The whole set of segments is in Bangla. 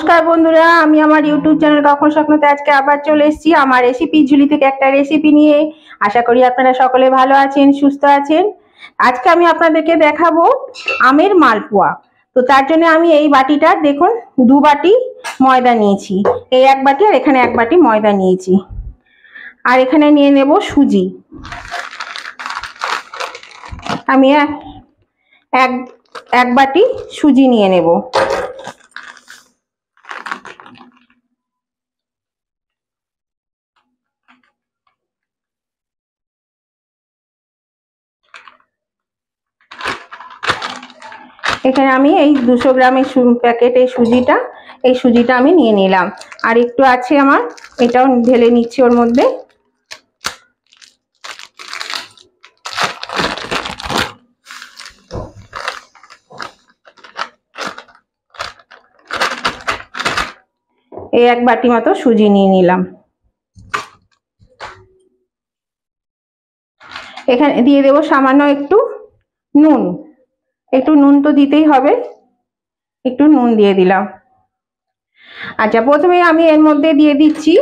নমস্কার বন্ধুরা, আমি আমার ইউটিউব চ্যানেল কখন স্বপ্নতে আজকে আবার চলে এসেছি আমার রেসিপি ঝুলি থেকে একটা রেসিপি নিয়ে। আশা করি আপনারা সকলে ভালো আছেন, সুস্থ আছেন। আজকে আমি আপনাদেরকে দেখাবো আমের মালপোয়া। তো তার জন্য আমি এই বাটিটা দেখুন 2 বাটি ময়দা নিয়েছি, এই 1 বাটি আর এখানে 1 বাটি ময়দা নিয়েছি। আর এখানে নিয়ে নেব সুজি। আমি এক বাটি সুজি নিয়ে নেব। এখানে আমি এই 200 গ্রামের প্যাকেট এই সুজিটা আমি নিয়ে নিলাম। আর একটু আছে আমার, এটাও ঢেলে নিচ্ছি ওর মধ্যে। এই 1 বাটি মতো সুজি নিয়ে নিলাম। এখানে দিয়ে দেব সামান্য একটু নুন। একটু নুন তো দিতেই হবে, একটু নুন দিয়ে দিলাম। আচ্ছা, প্রথমে আমি এর মধ্যে দিয়ে দিচ্ছি,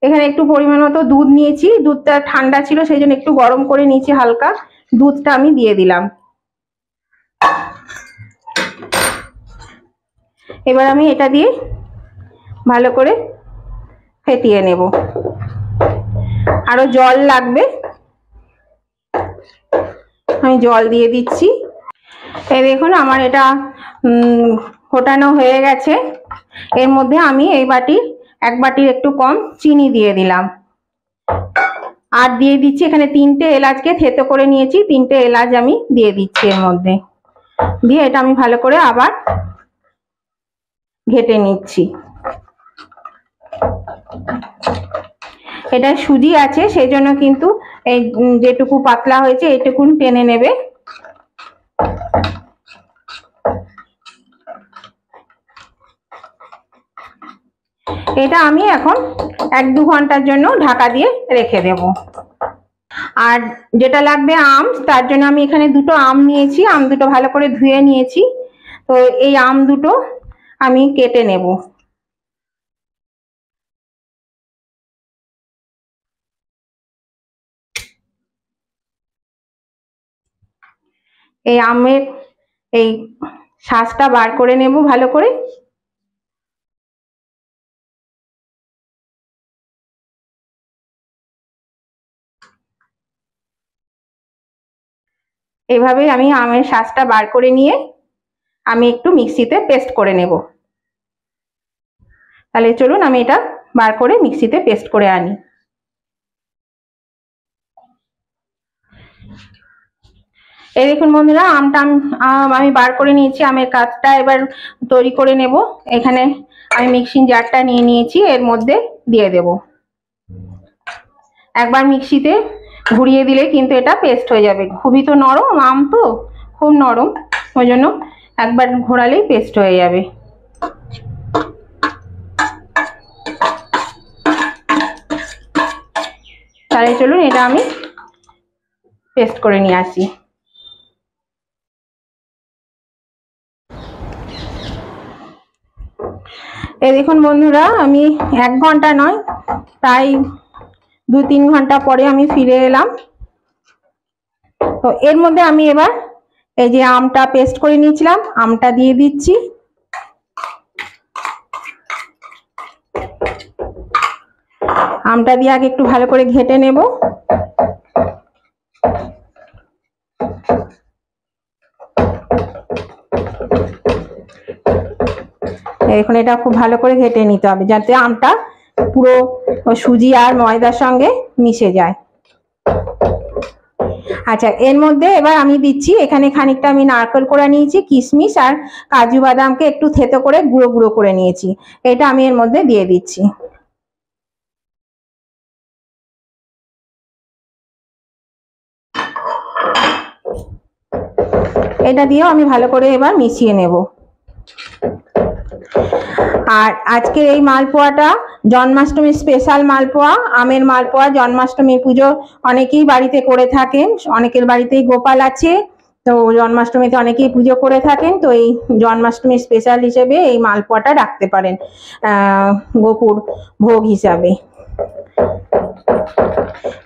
এখানে একটু পরিমাণ মতো দুধ নিয়েছি। দুধটা ঠান্ডা ছিল সেই জন্য একটু গরম করে নিয়েছি, হালকা দুধটা আমি দিয়ে দিলাম। এবার আমি এটা দিয়ে ভালো করে ফেটিয়ে নেব। আরো জল লাগবে, আমি জল দিয়ে দিচ্ছি। এই দেখুন আমার এটা ফোটানো হয়ে গেছে। এর মধ্যে আমি এই বাটির 1 বাটির একটু কম চিনি দিয়ে দিলাম। আর দিয়ে দিচ্ছি এখানে 3টে এলাচকে থেতো করে নিয়েছি, 3টে এলাচ আমি দিয়ে দিচ্ছি এর মধ্যে। দিয়ে এটা আমি ভালো করে আবার ঘেটে নিচ্ছি। এটা সুজি আছে সেই জন্য কিন্তু এই যেটুকু পাতলা হয়েছে এইটুকুন টেনে নেবে। এটা আমি এখন 1-2 ঘন্টার জন্য ঢাকা দিয়ে রেখে দেব। আর যেটা লাগবে আম, তার জন্য আমি এখানে 2টো আম নিয়েছি। আম দুটো ভালো করে ধুয়ে নিয়েছি। তো এই আম দুটো আমি কেটে নেব। এই আমের এই শাঁসটা বার করে নেব ভালো করে। এভাবে আমি আমের শাঁসটা বার করে নিয়ে আমি একটু মিক্সিতে পেস্ট করে নেব। তাহলে চলুন আমি এটা বার করে মিক্সিতে পেস্ট করে আনি। এই দেখুন বন্ধুরা, আমি বার করে নিয়েছি। আমের কাঠটা এবার তৈরি করে নেব। এখানে আমি মিক্সিং জারটা নিয়ে নিয়েছি, এর মধ্যে দিয়ে দেব। একবার মিক্সিতে ঘুরিয়ে দিলে কিন্তু এটা পেস্ট হয়ে যাবে। খুবই তো নরম আম, তো খুব নরম, ওই জন্য একবার ঘোরালেই পেস্ট হয়ে যাবে। তাহলে চলুন এটা আমি পেস্ট করে নিয়ে আসি। এই দেখুন বন্ধুরা, আমি 1 ঘন্টা নয়, প্রায় 2-3 ঘন্টা পরে আমি ফিরে এলাম। তো এর মধ্যে আমি এবার এই যে আমটা পেস্ট করে নিয়েছিলাম, আমটা দিয়ে দিচ্ছি। আমটা দিয়ে আগে একটু ভালো করে ঘেটে নেব। এখন এটা খুব ভালো করে ঘেটে নিতে হবে যাতে আমটা পুরো সুজি আর ময়দার সঙ্গে মিশে যায়। আচ্ছা, এর মধ্যে এবার আমি দিচ্ছি, এখানে খানিকটা আমি নারকেল কোড়া নিয়েছি, কিশমিশ আর কাজু বাদামকে একটু থেতো করে গুঁড়ো গুঁড়ো করে নিয়েছি। এটা আমি এর মধ্যে দিয়ে দিচ্ছি। এটা দিয়েও আমি ভালো করে এবার মিশিয়ে নেব। আর আজকের এই মালপোয়াটা জন্মাষ্টমীর স্পেশাল মালপোয়া, আমের মালপোয়া। জন্মাষ্টমী পুজো অনেকেই বাড়িতে করে থাকেন, অনেকের বাড়িতেই গোপাল আছে। তো জন্মাষ্টমীতে অনেকেই পুজো করে থাকেন, তো এই জন্মাষ্টমীর স্পেশাল হিসেবে এই মালপোয়াটা রাখতে পারেন গোপুর ভোগ হিসাবে।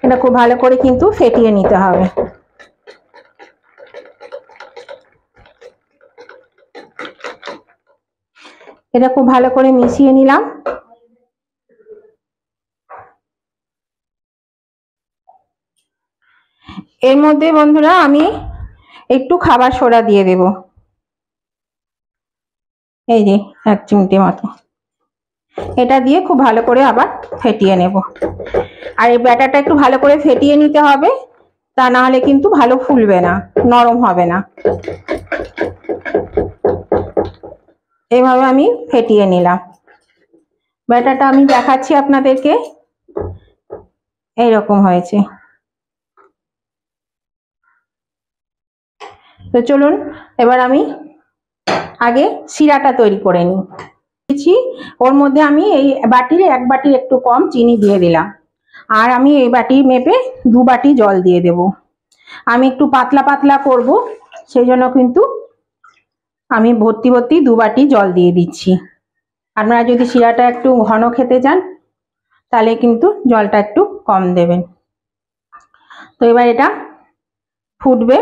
এটা খুব ভালো করে কিন্তু ফেটিয়ে নিতে হবে। এটা খুব ভালো করে মিশিয়ে নিলাম। এর মধ্যে বন্ধুরা আমি একটু খাবার সোডা দিয়ে দেব, এই যে 1 চিমটি মতো। এটা দিয়ে খুব ভালো করে আবার ফেটিয়ে নেব। আর এই ব্যাটারটা একটু ভালো করে ফেটিয়ে নিতে হবে, তা না হলে কিন্তু ভালো ফুলবে না, নরম হবে না। এইভাবে আমি ফেটিয়ে নিলাম। ব্যাটারটা আমি দেখাচ্ছি আপনাদেরকে, এইরকম হয়েছে। তো চলুন এবার আমি আগে শিরাটা তৈরি করে নিই। ওর মধ্যে আমি এই বাটির 1 বাটির একটু কম চিনি দিয়ে দিলাম, আর আমি এই বাটি মেপে 2 বাটি জল দিয়ে দেব। আমি একটু পাতলা পাতলা করব, সেই জন্য কিন্তু আমি ভর্তি ভর্তি 2 বাটি জল দিয়ে দিচ্ছি। আপনারা যদি শিরাটা একটু ঘন খেতে চান তাহলে কিন্তু জলটা একটু কম দেবেন। তো এবার এটা ফুটবে,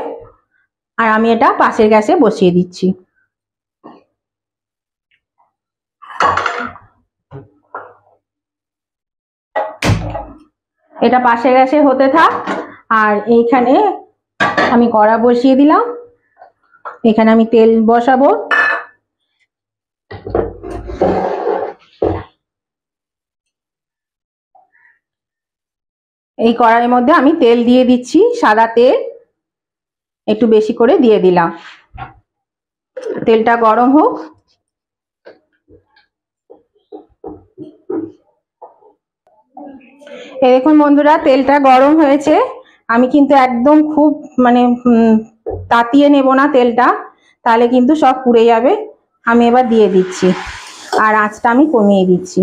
আর আমি এটা পাশের গ্যাসে বসিয়ে দিচ্ছি। এটা পাশের গ্যাসে হতে থাক, আর এইখানে আমি কড়া বসিয়ে দিলাম। এখানে আমি তেল বসাবো। এই কড়াইয়ের মধ্যে আমি তেল দিয়ে দিচ্ছি, সাদা তেল একটু বেশি করে দিয়ে দিলাম। তেলটা গরম হোক। এই দেখুন বন্ধুরা, তেলটা গরম হয়েছে। আমি কিন্তু একদম খুব মানে তাতিয়ে নেব না তেলটা, তাহলে কিন্তু সব পুড়ে যাবে। আমি এবার দিয়ে দিচ্ছি, আর আঁচটা আমি কমিয়ে দিচ্ছি।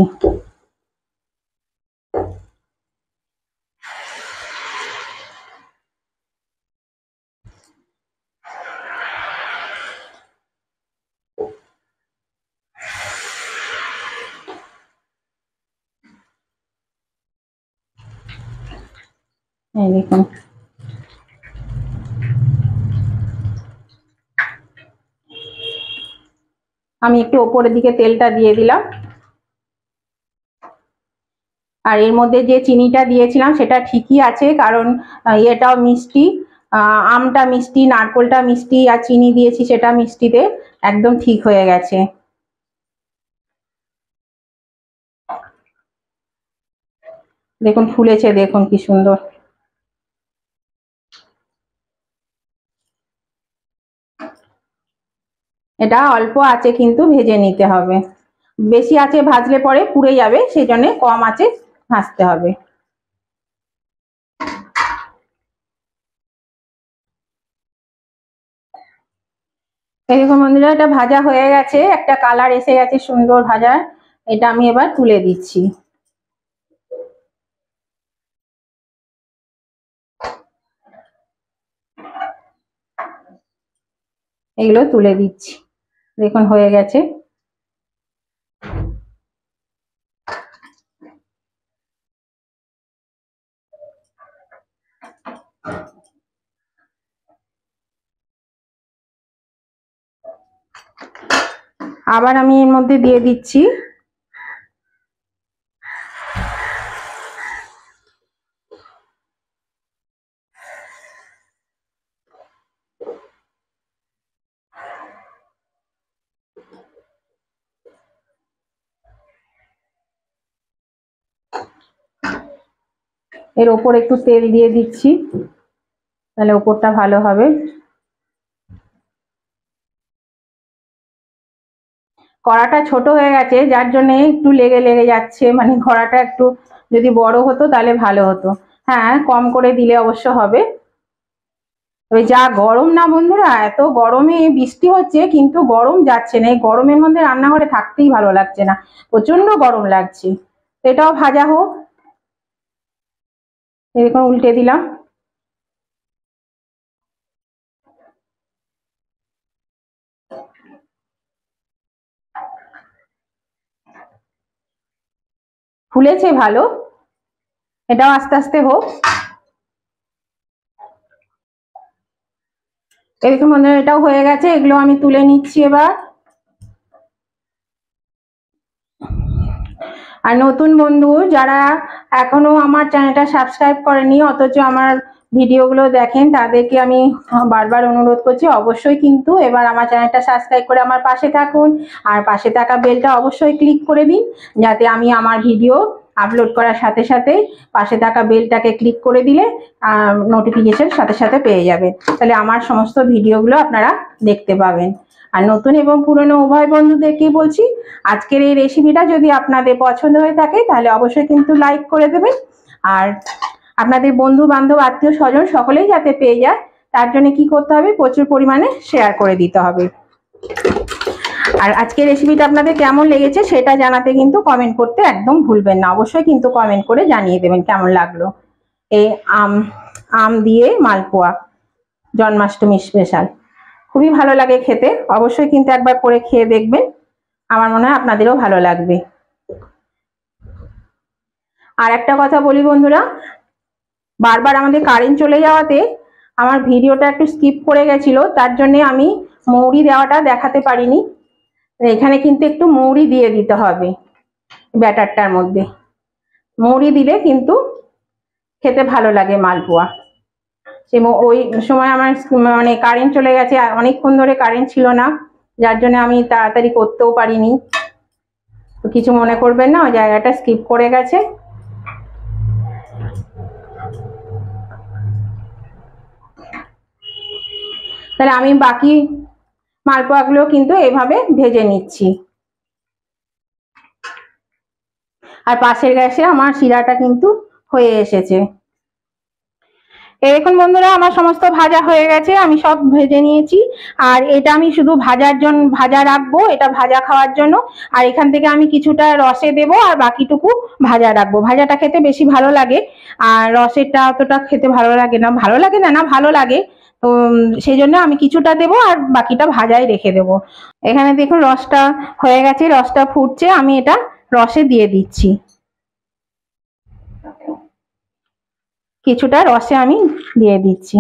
এই দেখুন, আমি একটু ওপরের দিকে তেলটা দিয়ে দিলাম। আর এর মধ্যে যে চিনিটা দিয়েছিলাম সেটা ঠিকই আছে, কারণ এটাও মিষ্টি, আমটা মিষ্টি, নারকোলটা মিষ্টি, আর চিনি দিয়েছি সেটা মিষ্টিতে একদম ঠিক হয়ে গেছে। দেখুন ফুলেছে, দেখুন কি সুন্দর। এটা অল্প আঁচে কিন্তু ভেজে নিতে হবে, বেশি আঁচে ভাজলে পরে পুড়ে যাবে, সেই জন্য কম আঁচে ভাজতে হবে। এই দেখুন বন্ধুরা, এটা ভাজা হয়ে গেছে, একটা কালার এসে গেছে সুন্দর ভাজা। এটা আমি এবার তুলে দিচ্ছি। এগুলো তুলে দিচ্ছি, দেখুন হয়ে গেছে। আবার আমি এর মধ্যে দিয়ে দিচ্ছি এর ওপর একটু তেল দিয়ে দিচ্ছি, তাহলে ওপরটা ভালো হবে। কড়াটা ছোট হয়ে গেছে, যার জন্য একটু লেগে লেগে যাচ্ছে, মানে কড়াটা একটু যদি বড় হতো তাহলে ভালো হতো। হ্যাঁ, কম করে দিলে অবশ্য হবে। তবে যা গরম না বন্ধুরা, এত গরমে বৃষ্টি হচ্ছে কিন্তু গরম যাচ্ছে না। এই গরমের মধ্যে রান্নাঘরে থাকতেই ভালো লাগছে না, প্রচন্ড গরম লাগছে। এটাও ভাজা হোক। এরকম উল্টে দিলাম। ফুলেছে ভালো, এটাও আস্তে আস্তে হোক। এরকম বন্ধুরা এটাও হয়ে গেছে, এগুলো আমি তুলে নিচ্ছি এবার। আর নতুন বন্ধু যারা এখনো আমার চ্যানেলটা সাবস্ক্রাইব করেনি অথচ আমার ভিডিওগুলো দেখেন, তাদেরকে আমি বারবার অনুরোধ করছি অবশ্যই কিন্তু এবার আমার চ্যানেলটা সাবস্ক্রাইব করে আমার পাশে থাকুন। আর পাশে থাকা বেলটা অবশ্যই ক্লিক করে দিন, যাতে আমি আমার ভিডিও আপলোড করার সাথে সাথে পাশে থাকা বেলটাকে ক্লিক করে দিলে নোটিফিকেশন সাথে সাথে পেয়ে যাবেন। তাহলে আমার সমস্ত ভিডিওগুলো আপনারা দেখতে পাবেন। আর নতুন এবং পুরনো উভয় বন্ধুদেরকেই বলছি, আজকের এই রেসিপিটা যদি আপনাদের পছন্দ হয়ে থাকে তাহলে অবশ্যই কিন্তু লাইক করে দেবেন। আর আপনাদের বন্ধু বান্ধব আত্মীয় স্বজন সকলেই যাতে পেয়ে যায় তার জন্য কি করতে হবে, প্রচুর পরিমাণে শেয়ার করে দিতে হবে। আর আজকের রেসিপিটা আপনাদের কেমন লেগেছে সেটা জানাতে কিন্তু কমেন্ট করতে একদম ভুলবেন না, অবশ্যই কিন্তু কমেন্ট করে জানিয়ে দেবেন কেমন লাগলো। এই আম দিয়ে মালপোয়া জন্মাষ্টমী স্পেশাল, খুবই ভালো লাগে খেতে, অবশ্যই কিন্তু একবার করে খেয়ে দেখবেন, আমার মনে হয় আপনাদেরও ভালো লাগবে। আর একটা কথা বলি বন্ধুরা, বারবার আমাদের কারেন্ট চলে যাওয়াতে আমার ভিডিওটা একটু স্কিপ করে গেছিল, তার জন্য আমি মৌরি দেওয়াটা দেখাতে পারিনি। এখানে কিন্তু একটু মৌরি দিয়ে দিতে হবে ব্যাটারটার মধ্যে, মৌরি দিলে কিন্তু খেতে ভালো লাগে মালপোয়া। সে ওই সময় আমার মানে কারেন্ট চলে গেছে, অনেকক্ষণ ধরে কারেন্ট ছিল না, যার জন্য আমি তাড়াতাড়ি করতেও পারিনি। তো কিছু মনে করবেন না, ওই জায়গাটা স্কিপ করে গেছে। তাহলে আমি বাকি মালপোয়াগুলো কিন্তু এভাবে ভেজে নিচ্ছি। আর পাশের গ্যাসে আমার শিরাটা কিন্তু হয়ে এসেছে। এখন বন্ধুরা আমার সমস্ত ভাজা হয়ে গেছে, আমি সব ভেজে নিয়েছি। আর এটা আমি শুধু ভাজা রাখবো, এটা ভাজা খাওয়ার জন্য। আর এখান থেকে আমি কিছুটা রসে দেবো আর বাকিটুকু ভাজা রাখবো। ভাজাটা খেতে বেশি ভালো লাগে, আর রসেরটা অতটা খেতে ভালো লাগে না, ভালো লাগে। তো সেই জন্য আমি কিছুটা দেবো আর বাকিটা ভাজাই রেখে দেবো। এখানে দেখুন রসটা হয়ে গেছে, রসটা ফুটছে, আমি এটা রসে দিয়ে দিচ্ছি। কিছুটা রসে আমি দিয়ে দিচ্ছি।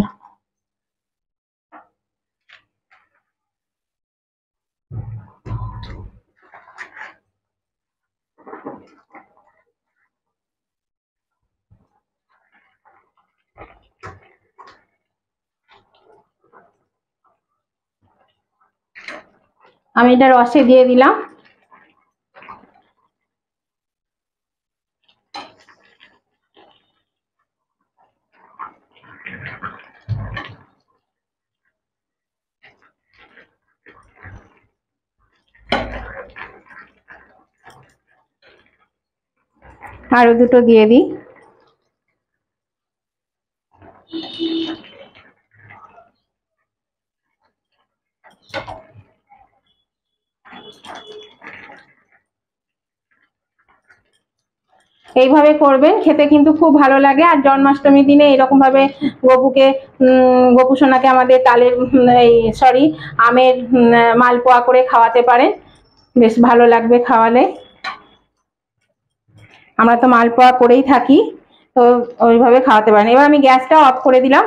আমি এটা রসে দিয়ে দিলাম। আরো দুটো দিয়ে দিই। এইভাবে করবেন, খেতে কিন্তু খুব ভালো লাগে। আর জন্মাষ্টমীর দিনে এরকম ভাবে গোপু সোনাকে আমাদের আমের মালপোয়া করে খাওয়াতে পারেন, বেশ ভালো লাগবে খাওয়ালে। আমরা তো মালপোয়া করেই থাকি, তো ওইভাবে খাওয়াতে পারেন। এবার আমি গ্যাসটা অফ করে দিলাম।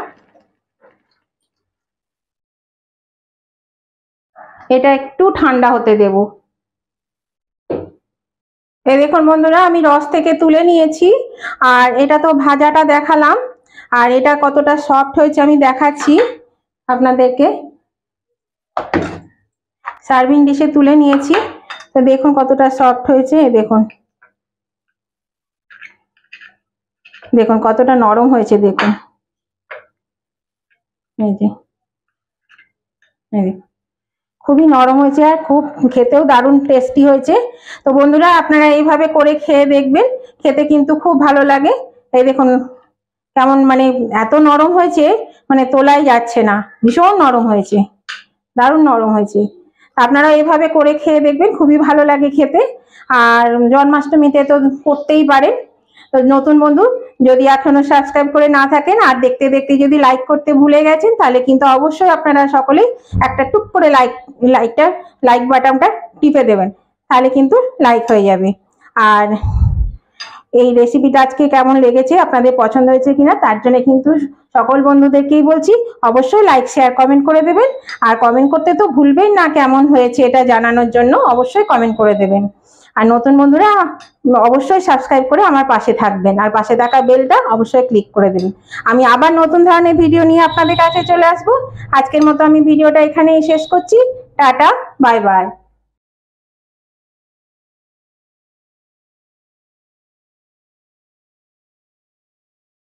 এটা একটু ঠান্ডা হতে দেব। এই দেখুন বন্ধুরা আমি রস থেকে তুলে নিয়েছি, আর এটা তো ভাজাটা দেখালাম, আর এটা কতটা সফট হয়েছে আমি দেখাচ্ছি আপনাদেরকে। সার্ভিং ডিশে তুলে নিয়েছি, তো দেখুন কতটা সফট হয়েছে। দেখুন দেখুন কতটা নরম হয়েছে, দেখুন এই যে খুবই নরম হয়েছে আর খুব খেতেও দারুণ টেস্টি হয়েছে। তো বন্ধুরা আপনারা এইভাবে করে খেয়ে দেখবেন, খেতে কিন্তু খুব ভালো লাগে। এই দেখুন কেমন মানে এত নরম হয়েছে, মানে তোলাই যাচ্ছে না, ভীষণ নরম হয়েছে, দারুণ নরম হয়েছে। আপনারা এইভাবে করে খেয়ে দেখবেন, খুবই ভালো লাগে খেতে। আর জন্মাষ্টমীতে তো করতেই পারেন। তো নতুন বন্ধু যদি এখনো সাবস্ক্রাইব করে না থাকেন আর দেখতে দেখতে যদি লাইক করতে ভুলে গেছেন, তাহলে কিন্তু অবশ্যই আপনারা সকলেই একটা টুক করে লাইক বাটনটা টিপে দেবেন, তাহলে কিন্তু লাইক হয়ে যাবে। আর এই রেসিপিটা আজকে কেমন লেগেছে, আপনাদের পছন্দ হয়েছে কিনা, তার জন্য কিন্তু সকল বন্ধুদেরকেই বলছি অবশ্যই লাইক শেয়ার কমেন্ট করে দেবেন। আর কমেন্ট করতে তো ভুলবেন না, কেমন হয়েছে এটা জানানোর জন্য অবশ্যই কমেন্ট করে দেবেন। আর নতুন বন্ধুরা অবশ্যই সাবস্ক্রাইব করে আমার পাশে থাকবেন, আর পাশে থাকা বেলটা অবশ্যই ক্লিক করে দেবেন। আমি আবার নতুন ধরনের ভিডিও নিয়ে আপনাদের কাছে চলে আসবো। আজকের মতো আমি ভিডিওটা এখানেই শেষ করছি। Tata, bye bye.